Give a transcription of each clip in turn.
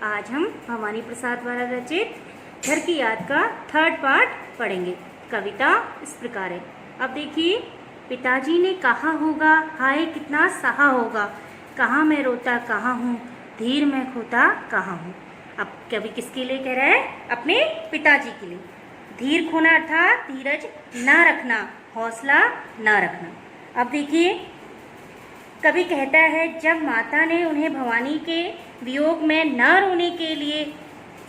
आज हम भवानी प्रसाद द्वारा रचित घर की याद का 3rd पार्ट पढ़ेंगे। कविता इस प्रकार है। अब देखिए, पिताजी ने कहा होगा, हाय कितना सहा होगा, कहाँ मैं रोता कहाँ हूँ, धीर मैं खोता कहाँ हूँ। अब कवि किसके लिए कह रहा है? अपने पिताजी के लिए। धीर खोना अर्थात धीरज ना रखना, हौसला ना रखना। अब देखिए, कवि कहता है, जब माता ने उन्हें भवानी के वियोग में न रोने के लिए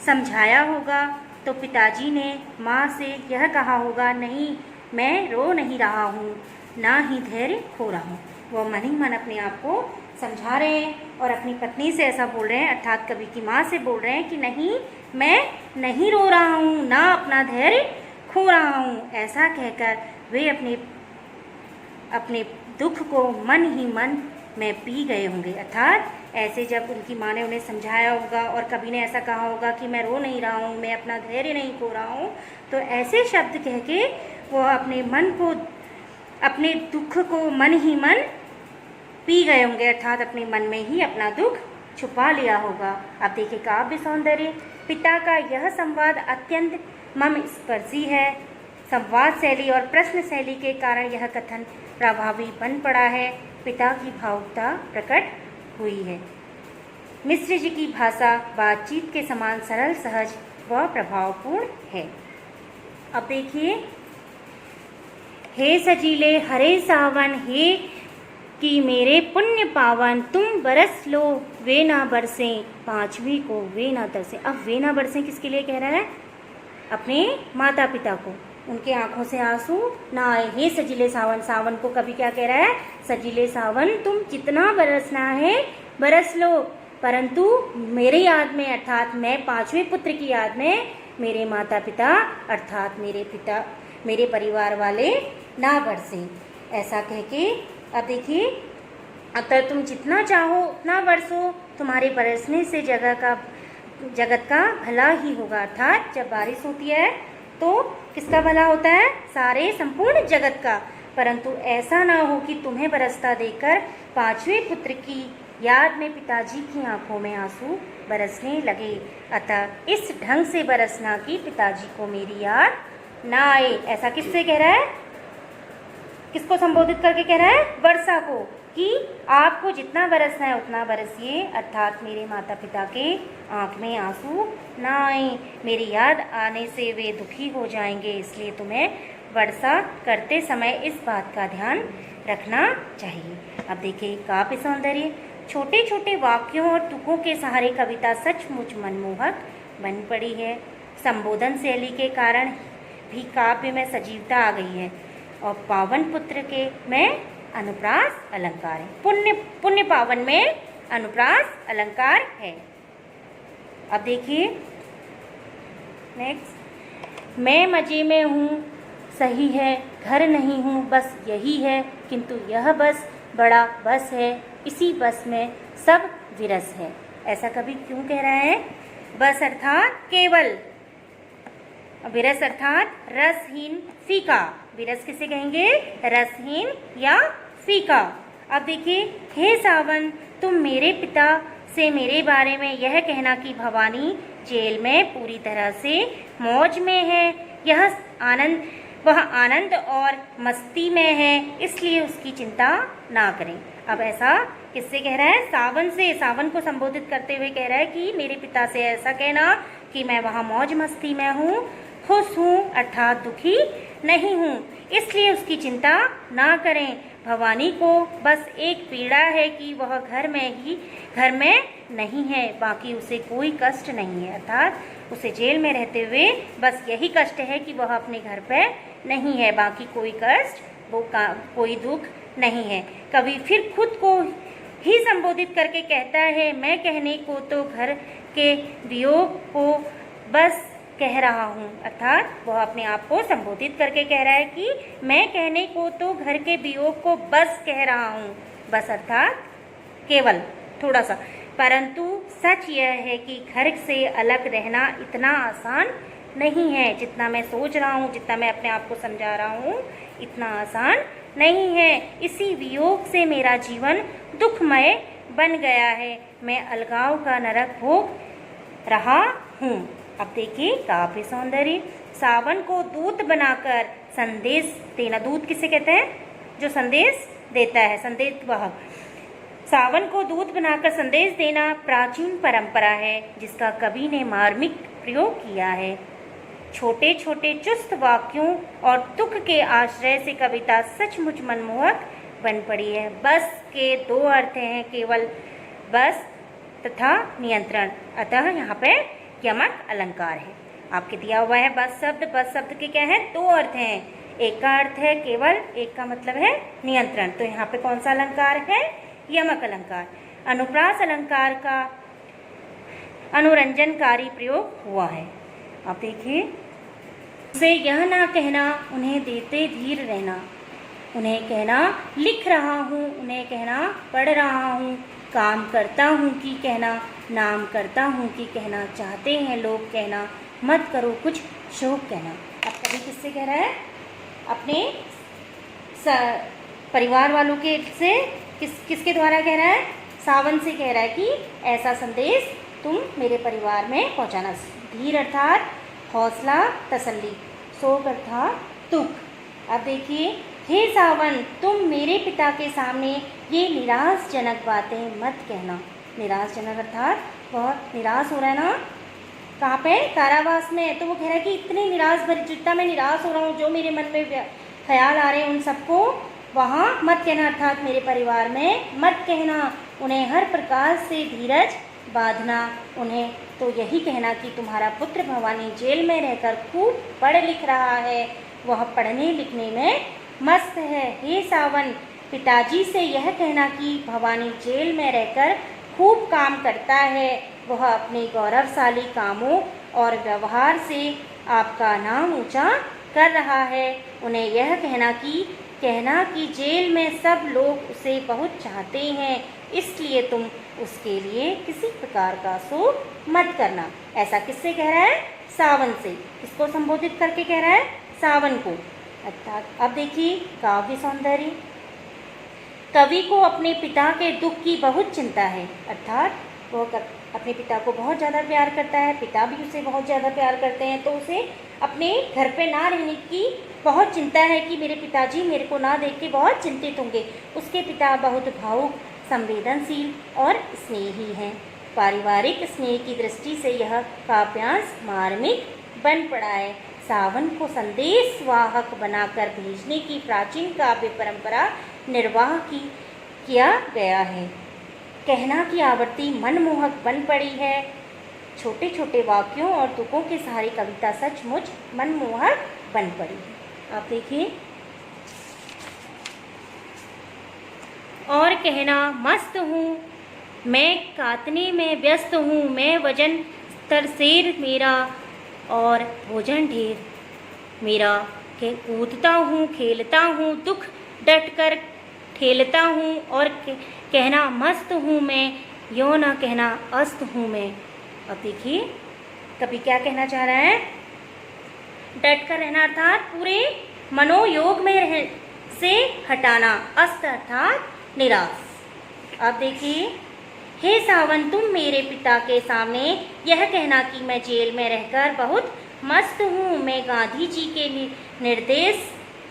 समझाया होगा तो पिताजी ने माँ से यह कहा होगा, नहीं मैं रो नहीं रहा हूँ, ना ही धैर्य खो रहा हूँ। वो मन ही मन अपने आप को समझा रहे हैं और अपनी पत्नी से ऐसा बोल रहे हैं, अर्थात कवि की माँ से बोल रहे हैं कि नहीं मैं नहीं रो रहा हूँ, ना अपना धैर्य खो रहा हूँ। ऐसा कहकर वे अपने दुख को मन ही मन में पी गए होंगे। अर्थात ऐसे जब उनकी माँ ने उन्हें समझाया होगा और कवि ने ऐसा कहा होगा कि मैं रो नहीं रहा हूँ, मैं अपना धैर्य नहीं खो रहा हूँ, तो ऐसे शब्द कह के वो अपने मन को, अपने दुख को मन ही मन पी गए होंगे। अर्थात अपने मन में ही अपना दुख छुपा लिया होगा। अब देखिए काव्य सौंदर्य। पिता का यह संवाद अत्यंत मर्म स्पर्शी है। संवाद शैली और प्रश्न शैली के कारण यह कथन प्रभावी बन पड़ा है। पिता की भावुकता प्रकट हुई है। मिश्र जी की भाषा बातचीत के समान सरल, सहज व प्रभावपूर्ण है। अब देखिए, हे सजीले हरे सावन, हे कि मेरे पुण्य पावन, तुम बरस लो वे ना बरसें, पांचवी को वे ना तरसें। अब वे ना बरसें किसके लिए कह रहा है? अपने माता पिता को। उनके आंखों से आंसू ना आए। हे सजीले सावन, सावन को कभी क्या कह रहा है? सजीले सावन, तुम जितना बरसना है बरस लो, परंतु मेरी याद में, अर्थात मैं पांचवें पुत्र की याद में, मेरे माता पिता अर्थात मेरे परिवार वाले ना बरसें। ऐसा कह के अब देखिए, अतः तुम जितना चाहो उतना बरसो, तुम्हारे बरसने से जगत का भला ही होगा। अर्थात जब बारिश होती है तो किसका भला होता है? सारे संपूर्ण जगत का। परंतु ऐसा ना हो कि तुम्हें बरसता देखकर पांचवें पुत्र की याद में पिताजी की आंखों में आंसू बरसने लगे। अतः इस ढंग से बरसना कि पिताजी को मेरी याद ना आए। ऐसा किससे कह रहा है? किसको संबोधित करके कह रहा है? वर्षा को, कि आपको जितना बरसना है उतना बरसिए, अर्थात मेरे माता पिता के आंख में आंसू ना आए, मेरी याद आने से वे दुखी हो जाएंगे। इसलिए तुम्हें वर्षा करते समय इस बात का ध्यान रखना चाहिए। अब देखिए काव्य सौंदर्य। छोटे छोटे वाक्यों और तुकों के सहारे कविता सचमुच मनमोहक बन पड़ी है। संबोधन शैली के कारण भी काव्य में सजीवता आ गई है और पावन पुत्र के में अनुप्रास अलंकार है। पुण्य पावन में अनुप्रास अलंकार है। अब देखिए नेक्स्ट। मैं मजे में हूँ सही है, घर नहीं हूँ बस यही है, किंतु यह बस बड़ा बस है, इसी बस में सब विरस है। ऐसा कभी क्यों कह रहा है? बस अर्थात केवल, विरस अर्थात रसहीन, फीका। विरस किसे कहेंगे? रसहीन या फीका। अब देखिए, हे सावन, तुम मेरे पिता से मेरे बारे में यह कहना कि भवानी जेल में पूरी तरह से मौज में है, वह आनंद और मस्ती में है, इसलिए उसकी चिंता ना करें। अब ऐसा किससे कह रहा है? सावन से। सावन को संबोधित करते हुए कह रहा है कि मेरे पिता से ऐसा कहना कि मैं वहाँ मौज मस्ती में हूँ, खुश हूँ, अर्थात दुखी नहीं हूँ, इसलिए उसकी चिंता ना करें। भवानी को बस एक पीड़ा है कि वह घर में नहीं है, बाकी उसे कोई कष्ट नहीं है। अर्थात उसे जेल में रहते हुए बस यही कष्ट है कि वह अपने घर पे नहीं है, बाकी कोई कष्ट, कोई दुख नहीं है। कवि फिर खुद को ही संबोधित करके कहता है, मैं कहने को तो घर के वियोग को बस कह रहा हूँ। अर्थात वह अपने आप को संबोधित करके कह रहा है कि मैं कहने को तो घर के वियोग को बस कह रहा हूँ। बस अर्थात केवल, थोड़ा सा। परंतु सच यह है कि घर से अलग रहना इतना आसान नहीं है जितना मैं सोच रहा हूँ, जितना मैं अपने आप को समझा रहा हूँ, इतना आसान नहीं है। इसी वियोग से मेरा जीवन दुखमय बन गया है। मैं अलगाव का नरक भोग रहा हूँ। अब देखिए काव्य सौंदर्य, सावन को दूत बनाकर संदेश देना। दूत किसे कहते हैं? जो संदेश देता है, संदेश वाहक। सावन को दूत बनाकर संदेश देना प्राचीन परंपरा है जिसका कवि ने मार्मिक प्रयोग किया है। छोटे छोटे चुस्त वाक्यों और तुक के आश्रय से कविता सचमुच मनमोहक बन पड़ी है। बस के दो अर्थ हैं केवल, बस तथा नियंत्रण। अतः यहाँ पे यमक अलंकार है। आपके दिया हुआ है बस शब्द के क्या है? दो अर्थ हैं। एक का अर्थ है केवल, एक का मतलब है नियंत्रण। तो यहाँ पे कौन सा अलंकार है? यमक अलंकार। अनुप्रास अलंकार का अनुरंजनकारी प्रयोग हुआ है। आप देखिए, उसे यह ना कहना उन्हें देते धीर रहना, उन्हें कहना लिख रहा हूँ, उन्हें कहना पढ़ रहा हूँ, काम करता हूँ कि कहना, नाम करता हूँ कि कहना, चाहते हैं लोग कहना, मत करो कुछ शोक कहना। अब कभी किससे कह रहा है? अपने परिवार वालों के से, किसके द्वारा कह रहा है? सावन से कह रहा है कि ऐसा संदेश तुम मेरे परिवार में पहुँचाना। धीर अर्थात हौसला, तसल्ली, शोक अर्थात दुख। अब देखिए, हे सावन तुम मेरे पिता के सामने ये निराशजनक बातें मत कहना। निराशजनक अर्थात वह निराश हो रहा है ना, कहाँ पे? कारावास में। तो वो कह रहा है कि इतने निराश भरी, जितना मैं निराश हो रहा हूँ, जो मेरे मन में ख्याल आ रहे हैं उन सबको वहाँ मत कहना, अर्थात मेरे परिवार में मत कहना। उन्हें हर प्रकार से धीरज बांधना। उन्हें तो यही कहना कि तुम्हारा पुत्र भवानी जेल में रहकर खूब पढ़ लिख रहा है, वह पढ़ने लिखने में मस्त है। हे सावन पिताजी से यह कहना कि भवानी जेल में रहकर खूब काम करता है, वह अपने गौरवशाली कामों और व्यवहार से आपका नाम ऊंचा कर रहा है। उन्हें यह कहना कि जेल में सब लोग उसे बहुत चाहते हैं, इसलिए तुम उसके लिए किसी प्रकार का शोक मत करना। ऐसा किससे कह रहा है? सावन से। किसको संबोधित करके कह रहा है? सावन को। अर्थात अब देखिए काव्य सौंदर्य, कवि को अपने पिता के दुख की बहुत चिंता है, अर्थात वह अपने पिता को बहुत ज़्यादा प्यार करता है, पिता भी उसे बहुत ज़्यादा प्यार करते हैं, तो उसे अपने घर पे ना रहने की बहुत चिंता है कि मेरे पिताजी मेरे को ना देख के बहुत चिंतित होंगे। उसके पिता बहुत भावुक, संवेदनशील और स्नेही हैं। पारिवारिक स्नेह की दृष्टि से यह काव्यांश मार्मिक बन पड़ा है। सावन को संदेश वाहक बनाकर भेजने की प्राचीन काव्य परंपरा निर्वाह किया गया है। कहना की आवृत्ति मनमोहक बन पड़ी है। छोटे छोटे वाक्यों और तुकों के सहारे कविता सचमुच मनमोहक बन पड़ी है। आप देखिए, और कहना मस्त हूँ, मैं कातने में व्यस्त हूँ, मैं वजन तरसेर मेरा और भोजन ढेर मेरा, के कूदता हूँ खेलता हूँ, दुख डट कर ठेलता हूँ, और कहना मस्त हूँ मैं, यो ना कहना अस्त हूँ मैं। अब देखिए कवि क्या कहना चाह रहा है? डट कर रहना अर्थात पूरे मनोयोग में रह से हटाना, अस्त अर्थात निराश। अब देखिए, हे सावन तुम मेरे पिता के सामने यह कहना कि मैं जेल में रहकर बहुत मस्त हूँ, मैं गांधी जी के निर्देश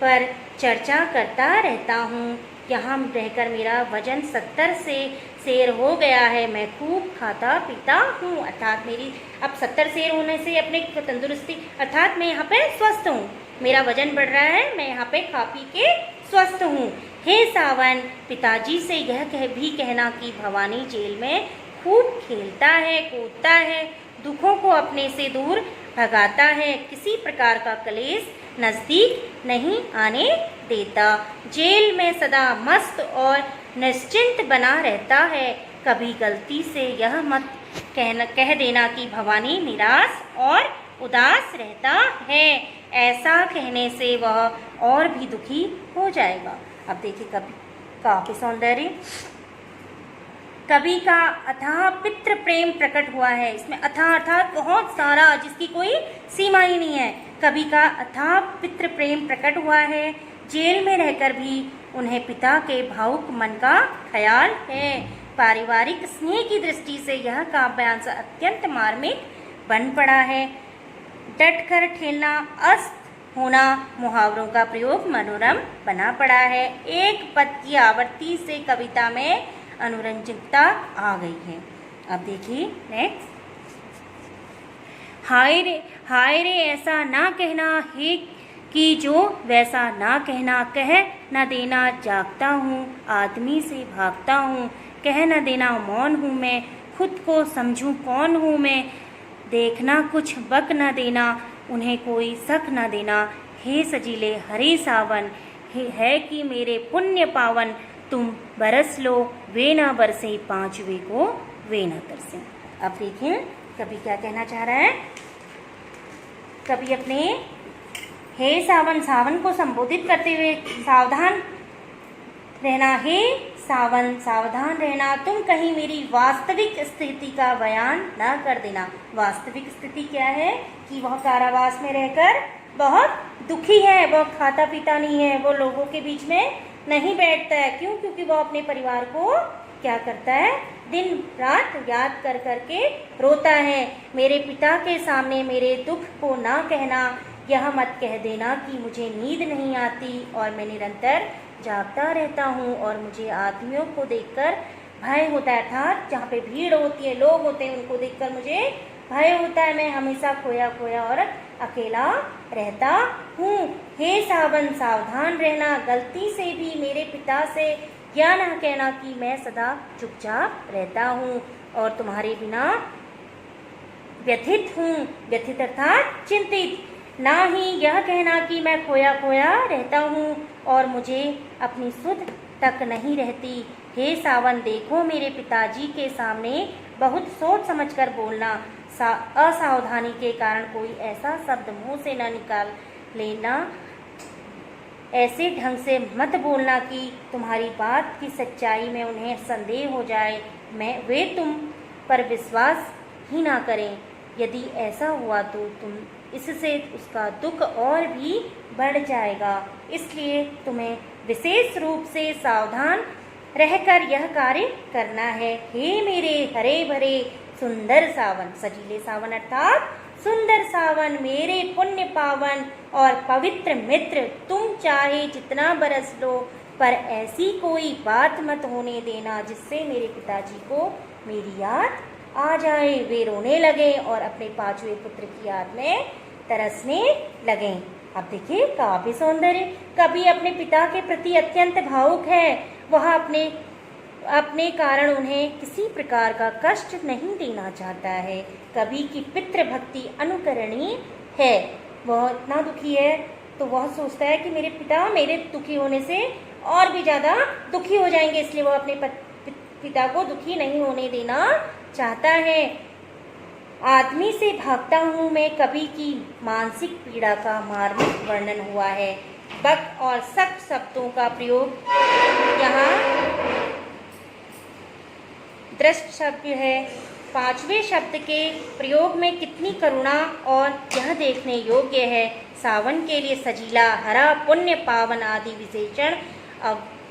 पर चर्चा करता रहता हूँ, यहाँ रहकर मेरा वजन 70 से शेर हो गया है, मैं खूब खाता पीता हूँ, अर्थात मेरी अब 70 शेर होने से अपने तंदुरुस्ती, अर्थात मैं यहाँ पे स्वस्थ हूँ, मेरा वजन बढ़ रहा है, मैं यहाँ पे खा पी के स्वस्थ हूँ। हे सावन पिताजी से यह भी कहना कि भवानी जेल में खूब खेलता है, कूदता है, दुखों को अपने से दूर भगाता है, किसी प्रकार का क्लेश नज़दीक नहीं आने देता, जेल में सदा मस्त और निश्चिंत बना रहता है। कभी गलती से यह मत कह देना कि भवानी निराश और उदास रहता है, ऐसा कहने से वह और भी दुखी हो जाएगा। अब देखिए कवि काव्य सौंदर्य, कवि का अथाह पितृ प्रेम प्रकट हुआ है। इसमें अथाह अर्थात बहुत सारा, जिसकी कोई सीमा ही नहीं है। कवि का अथाह पितृ प्रेम प्रकट हुआ है, जेल में रहकर भी उन्हें पिता के भावुक मन का ख्याल है। पारिवारिक स्नेह की दृष्टि से यह काव्यांश अत्यंत मार्मिक बन पड़ा है। डट कर ठेलना, अस्त होना मुहावरों का प्रयोग मनोरम बना पड़ा है। एक पद की आवृत्ति से कविता में अनुरंजकता आ गई है। अब देखिए नेक्स्ट। हाय रे ऐसा ना कहना हे कि जो वैसा ना कहना, कह न देना जागता हूँ, आदमी से भागता हूँ, कह न देना मौन हूँ मैं, खुद को समझूं कौन हूँ मैं, देखना कुछ बक न देना, उन्हें कोई शक न देना, हे सजीले हरे सावन, है कि मेरे पुण्य पावन, तुम बरस लो वे ना बरसे, पांचवे को वे ना तरसे। अब देखें कवि क्या कहना चाह रहा है। कवि अपने हे सावन, सावन को संबोधित करते हुए सावधान रहना, हे सावन सावधान रहना, तुम कहीं मेरी वास्तविक स्थिति का बयान न कर देना। वास्तविक स्थिति क्या है कि वह कारावास में रहकर बहुत दुखी है, वह खाता पीता नहीं है, वो लोगों के बीच में नहीं बैठता है। क्यों? क्योंकि वह अपने परिवार को क्या करता है, दिन रात याद कर करके रोता है। मेरे पिता के सामने मेरे दुख को ना कहना, यह मत कह देना कि मुझे नींद नहीं आती और मैं निरंतर जागता रहता हूँ और मुझे आदमियों को देखकर भय होता है। अर्थात जहाँ पे भीड़ होती है, लोग होते हैं, उनको देखकर मुझे भय होता है, मैं हमेशा खोया खोया और अकेला रहता हूँ। हे सावन सावधान रहना, गलती से भी मेरे पिता से यह ना कहना कि मैं सदा चुपचाप रहता हूँ और तुम्हारे बिना व्यथित हूँ। व्यथित अर्थात चिंतित। ना ही यह कहना कि मैं खोया खोया रहता हूँ और मुझे अपनी सुध तक नहीं रहती। हे सावन देखो मेरे पिताजी के सामने बहुत सोच समझकर बोलना, असावधानी के कारण कोई ऐसा शब्द मुंह से न निकाल लेना, ऐसे ढंग से मत बोलना कि तुम्हारी बात की सच्चाई में उन्हें संदेह हो जाए, वे तुम पर विश्वास ही ना करें। यदि ऐसा हुआ तो तुम इससे उसका दुख और भी बढ़ जाएगा। इसलिए तुम्हें विशेष रूप से सावधान रहकर यह कार्य करना है। हे मेरे हरे भरे सुंदर सावन, सजीले सावन अर्थात सुंदर सावन, मेरे पुण्य पावन और पवित्र मित्र, तुम चाहे जितना बरस लो पर ऐसी कोई बात मत होने देना जिससे मेरे पिताजी को मेरी याद आ जाए, वे रोने लगे और अपने पांचवें पुत्र की याद में तरसने लगे। अब देखिए काव्य सौंदर्य। कवि अपने पिता के प्रति अत्यंत भावुक है। वह अपने कारण उन्हें किसी प्रकार का कष्ट नहीं देना चाहता है। कवि की पितृ भक्ति अनुकरणीय है। वह इतना दुखी है तो वह सोचता है कि मेरे पिता मेरे दुखी होने से और भी ज़्यादा दुखी हो जाएंगे, इसलिए वह अपने पिता को दुखी नहीं होने देना चाहता है। आदमी से भागता हूँ मैं, कवि की मानसिक पीड़ा का मार्मिक वर्णन हुआ है। बक और सख्त शब्दों का प्रयोग यहाँ दृष्ट शब्द है। पांचवें शब्द के प्रयोग में कितनी करुणा और यह देखने योग्य है। सावन के लिए सजीला, हरा, पुण्य, पावन आदि विशेषण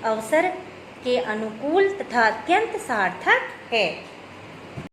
अवसर के अनुकूल तथा अत्यंत सार्थक है।